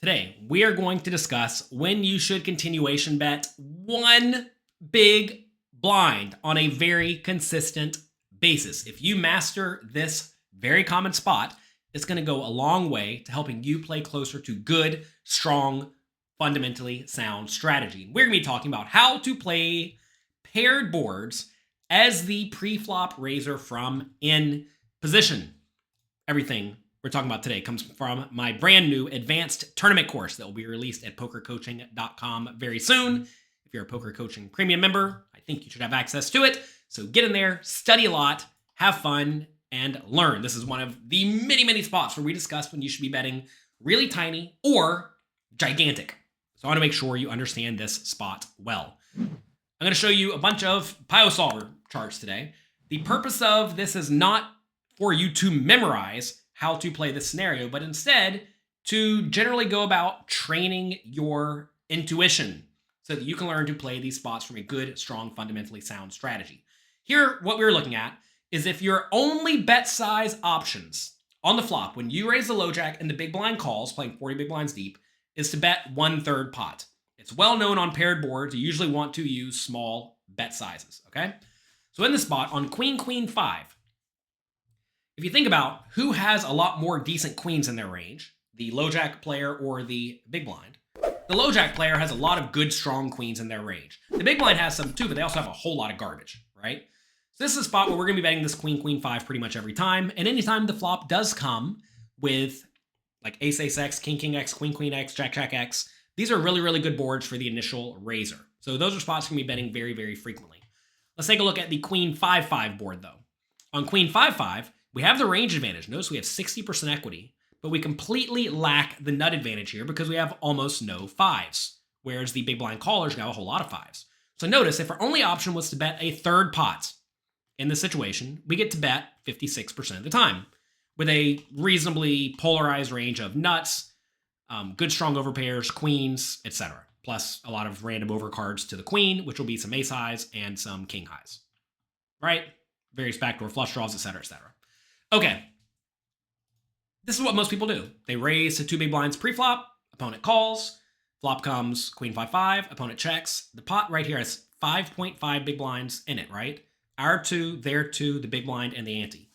Today, we are going to discuss when you should continuation bet one big blind on a very consistent basis. If you master this very common spot, it's going to go a long way to helping you play closer to good, strong, fundamentally sound strategy. We're going to be talking about how to play paired boards as the pre-flop raiser from in position. Everything we're talking about today comes from my brand new advanced tournament course that will be released at pokercoaching.com very soon. If you're a Poker Coaching Premium member, I think you should have access to it. So get in there, study a lot, have fun, and learn. This is one of the many, many spots where we discuss when you should be betting really tiny or gigantic. So I want to make sure you understand this spot well. I'm going to show you a bunch of pile solver charts today. The purpose of this is not for you to memorize how to play this scenario, but instead to generally go about training your intuition so that you can learn to play these spots from a good, strong, fundamentally sound strategy. Here, what we're looking at is if your only bet size options on the flop when you raise the low jack and the big blind calls, playing 40 big blinds deep, is to bet 1/3 pot. It's well known on paired boards, you usually want to use small bet sizes, okay? So in this spot, on queen, queen, 5, if you think about who has a lot more decent queens in their range, the low jack player or the big blind, the low jack player has a lot of good, strong queens in their range. The big blind has some too, but they also have a whole lot of garbage, right? So this is a spot where we're going to be betting this queen, queen, 5 pretty much every time. And anytime the flop does come with like ace, ace, x, king, king, x, queen, queen, x, jack, jack, x, these are really, really good boards for the initial raiser. So those are spots we're going to be betting very, very frequently. Let's take a look at the queen 5-5 board though. On queen 5-5, we have the range advantage. Notice we have 60% equity, but we completely lack the nut advantage here because we have almost no 5s, whereas the big blind callers got a whole lot of 5s. So notice if our only option was to bet a third pot in this situation, we get to bet 56% of the time with a reasonably polarized range of nuts, good strong overpairs, queens, etc. Plus a lot of random overcards to the queen, which will be some ace highs and some king highs, right? Various backdoor flush draws, etc., etc. Okay, this is what most people do. They raise to 2 big blinds pre-flop, opponent calls, flop comes queen 5-5, opponent checks. The pot right here has 5.5 big blinds in it, right? Our 2, their 2, the big blind, and the ante.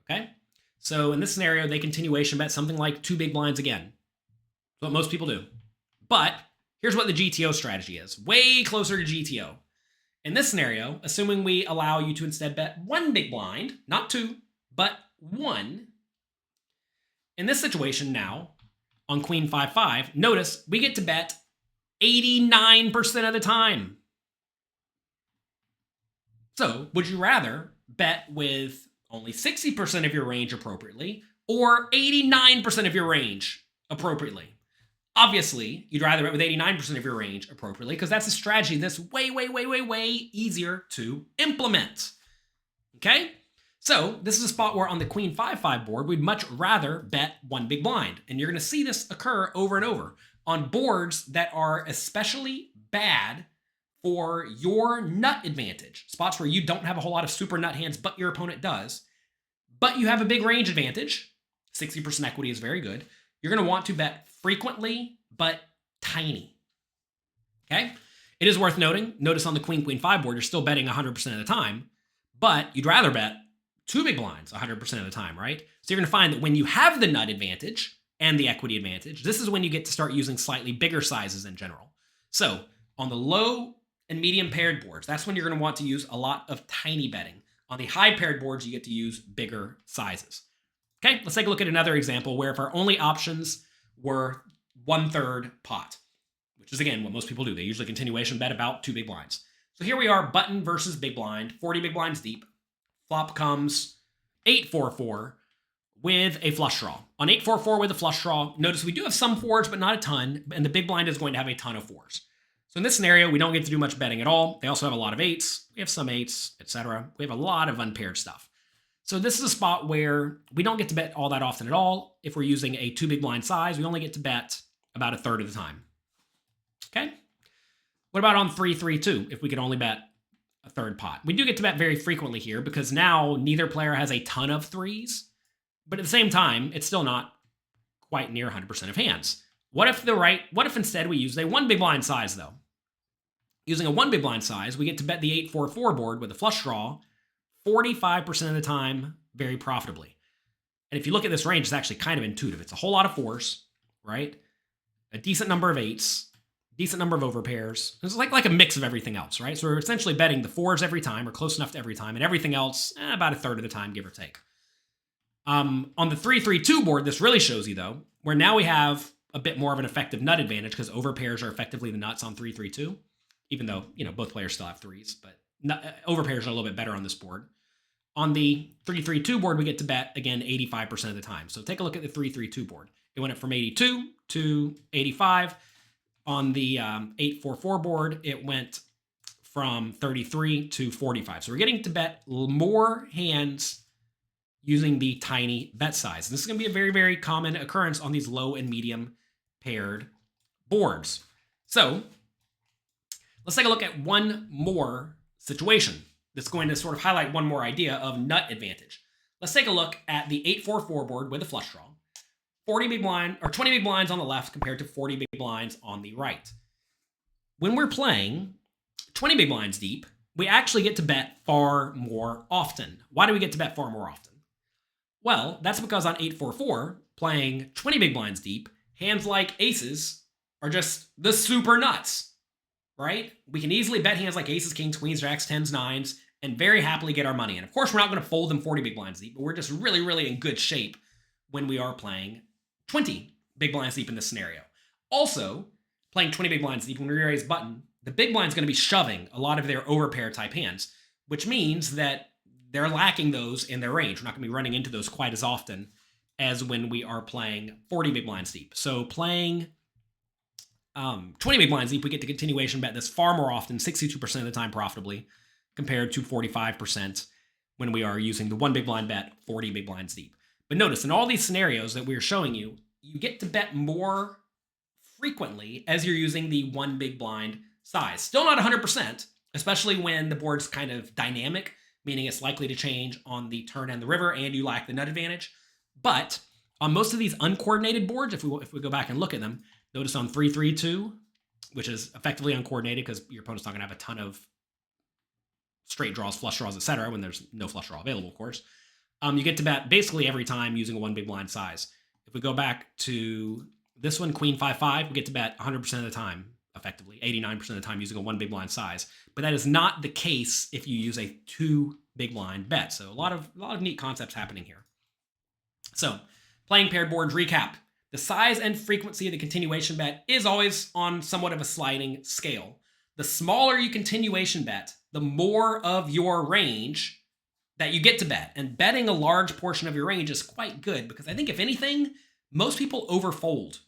Okay, so in this scenario, they continuation bet something like 2 big blinds again. That's what most people do. But here's what the GTO strategy is, way closer to GTO. In this scenario, assuming we allow you to instead bet 1 big blind, not 2, but 1. In this situation now, on queen 5-5, notice we get to bet 89% of the time. So would you rather bet with only 60% of your range appropriately or 89% of your range appropriately? Obviously, you'd rather bet with 89% of your range appropriately because that's a strategy that's way, way, way, way, way easier to implement. Okay? So this is a spot where on the queen 5-5 board, we'd much rather bet 1 big blind. And you're going to see this occur over and over on boards that are especially bad for your nut advantage. Spots where you don't have a whole lot of super nut hands, but your opponent does. But you have a big range advantage. 60% equity is very good. You're going to want to bet frequently, but tiny. Okay? It is worth noting, notice on the queen, queen 5 board, you're still betting 100% of the time, but you'd rather bet 2 big blinds 100% of the time, right? So you're going to find that when you have the nut advantage and the equity advantage, this is when you get to start using slightly bigger sizes in general. So on the low and medium paired boards, that's when you're going to want to use a lot of tiny betting. On the high paired boards, you get to use bigger sizes. Okay, let's take a look at another example where if our only options were 1/3 pot, which is again what most people do. They usually continuation bet about 2 big blinds. So here we are, button versus big blind, 40 big blinds deep. Flop comes 8-4-4 with a flush draw. On 8-4-4 with a flush draw, notice we do have some 4s, but not a ton, and the big blind is going to have a ton of 4s. So in this scenario, we don't get to do much betting at all. They also have a lot of 8s. We have some 8s, etc. We have a lot of unpaired stuff. So this is a spot where we don't get to bet all that often at all. If we're using a 2 big blind size, we only get to bet about 1/3 of the time. Okay? What about on 3-3-2, if we could only bet 1/3 pot? We do get to bet very frequently here because now neither player has a ton of 3s, but at the same time, it's still not quite near 100% of hands. What if instead we use a one big blind size though? Using a one big blind size, we get to bet the 8-4-4 board with a flush draw 45% of the time very profitably. And if you look at this range, it's actually kind of intuitive. It's a whole lot of fours, right? A decent number of eights, decent number of overpairs. It's like a mix of everything else, right? So we're essentially betting the fours every time, or close enough to every time, and everything else about a third of the time, give or take. On the 3-3-2 board, this really shows you, though, where now we have a bit more of an effective nut advantage because overpairs are effectively the nuts on 3-3-2, even though, both players still have threes, but overpairs are a little bit better on this board. On the 3-3-2 board, we get to bet, again, 85% of the time. So take a look at the 3-3-2 board. It went up from 82 to 85. On the 8-4-4 board, it went from 33 to 45. So we're getting to bet more hands using the tiny bet size. And this is going to be a very, very common occurrence on these low and medium paired boards. So let's take a look at one more situation that's going to sort of highlight one more idea of nut advantage. Let's take a look at the 8-4-4 board with a flush draw. 40 big blind or 20 big blinds on the left compared to 40 big blinds on the right. When we're playing 20 big blinds deep, we actually get to bet far more often. Why do we get to bet far more often? Well, that's because on 8-4-4, playing 20 big blinds deep, hands like aces are just the super nuts, right? We can easily bet hands like aces, kings, queens, jacks, 10s, 9s, and very happily get our money in. Of course, we're not going to fold them 40 big blinds deep, but we're just really, really in good shape when we are playing 20 big blinds deep in this scenario. Also, playing 20 big blinds deep when we raise button, the big blind's going to be shoving a lot of their overpair type hands, which means that they're lacking those in their range. We're not going to be running into those quite as often as when we are playing 40 big blinds deep. So playing 20 big blinds deep, we get to continuation bet this far more often, 62% of the time profitably, compared to 45% when we are using the one big blind bet 40 big blinds deep. But notice, in all these scenarios that we're showing you, you get to bet more frequently as you're using the one big blind size. Still not 100%, especially when the board's kind of dynamic, meaning it's likely to change on the turn and the river, and you lack the nut advantage. But on most of these uncoordinated boards, if we go back and look at them, notice on 3-3-2, which is effectively uncoordinated because your opponent's not going to have a ton of straight draws, flush draws, etc., when there's no flush draw available, of course. You get to bet basically every time using a one big blind size. If we go back to this one, Queen 5-5, we get to bet 100% of the time, effectively, 89% of the time using a one big blind size. But that is not the case if you use a two big blind bet. So a lot of neat concepts happening here. So playing paired boards recap. The size and frequency of the continuation bet is always on somewhat of a sliding scale. The smaller you continuation bet, the more of your range that you get to bet. And betting a large portion of your range is quite good because I think, if anything, most people overfold.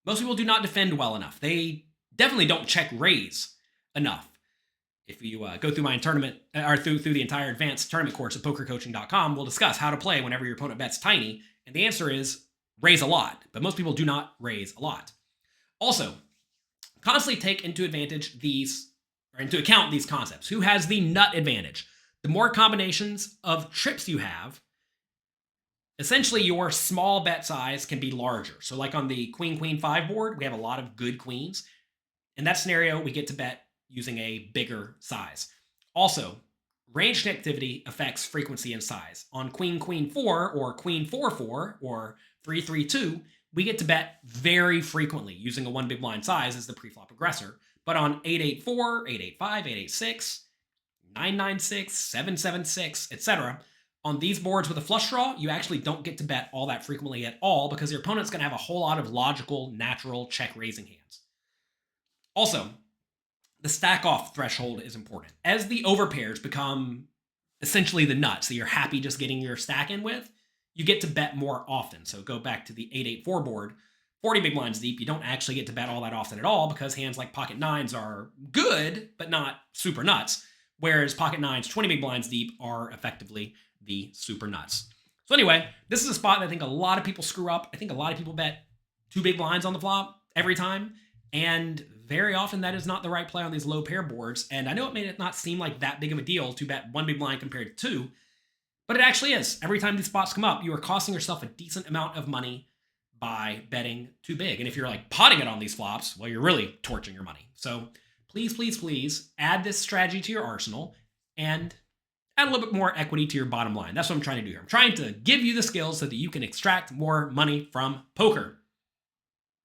Most people do not defend well enough. They definitely don't check raise enough. If you go through my tournament, or through the entire advanced tournament course at pokercoaching.com, we'll discuss how to play whenever your opponent bets tiny. And the answer is raise a lot. But most people do not raise a lot. Also, constantly take into account these concepts. Who has the nut advantage? The more combinations of trips you have, essentially your small bet size can be larger. So like on the Queen 5 board, we have a lot of good queens. In that scenario, we get to bet using a bigger size. Also, range connectivity affects frequency and size. On Queen 4 or Queen 4-4 or 3-3-2, we get to bet very frequently using a one big blind size as the preflop aggressor. But on 8-8-4, 8-8-5, 8-8-6, 9-9-6, 7-7-6, etc., on these boards with a flush draw, you actually don't get to bet all that frequently at all because your opponent's going to have a whole lot of logical, natural check raising hands. Also, the stack off threshold is important. As the overpairs become essentially the nuts that you're happy just getting your stack in with, you get to bet more often. So go back to the 8-8-4 board, 40 big blinds deep, you don't actually get to bet all that often at all because hands like pocket nines are good, but not super nuts. Whereas pocket nines, 20 big blinds deep, are effectively the super nuts. So anyway, this is a spot that I think a lot of people screw up. I think a lot of people bet two big blinds on the flop every time. And very often that is not the right play on these low pair boards. And I know it may not seem like that big of a deal to bet one big blind compared to two, but it actually is. Every time these spots come up, you are costing yourself a decent amount of money by betting too big. And if you're like potting it on these flops, well, you're really torching your money. So please, please, please add this strategy to your arsenal and add a little bit more equity to your bottom line. That's what I'm trying to do here. I'm trying to give you the skills so that you can extract more money from poker.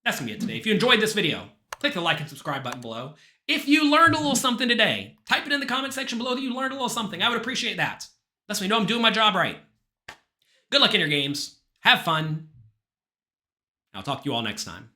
That's gonna be it today. If you enjoyed this video, click the like and subscribe button below. If you learned a little something today, type it in the comment section below that you learned a little something. I would appreciate that. Lets me know I'm doing my job right. Good luck in your games. Have fun. I'll talk to you all next time.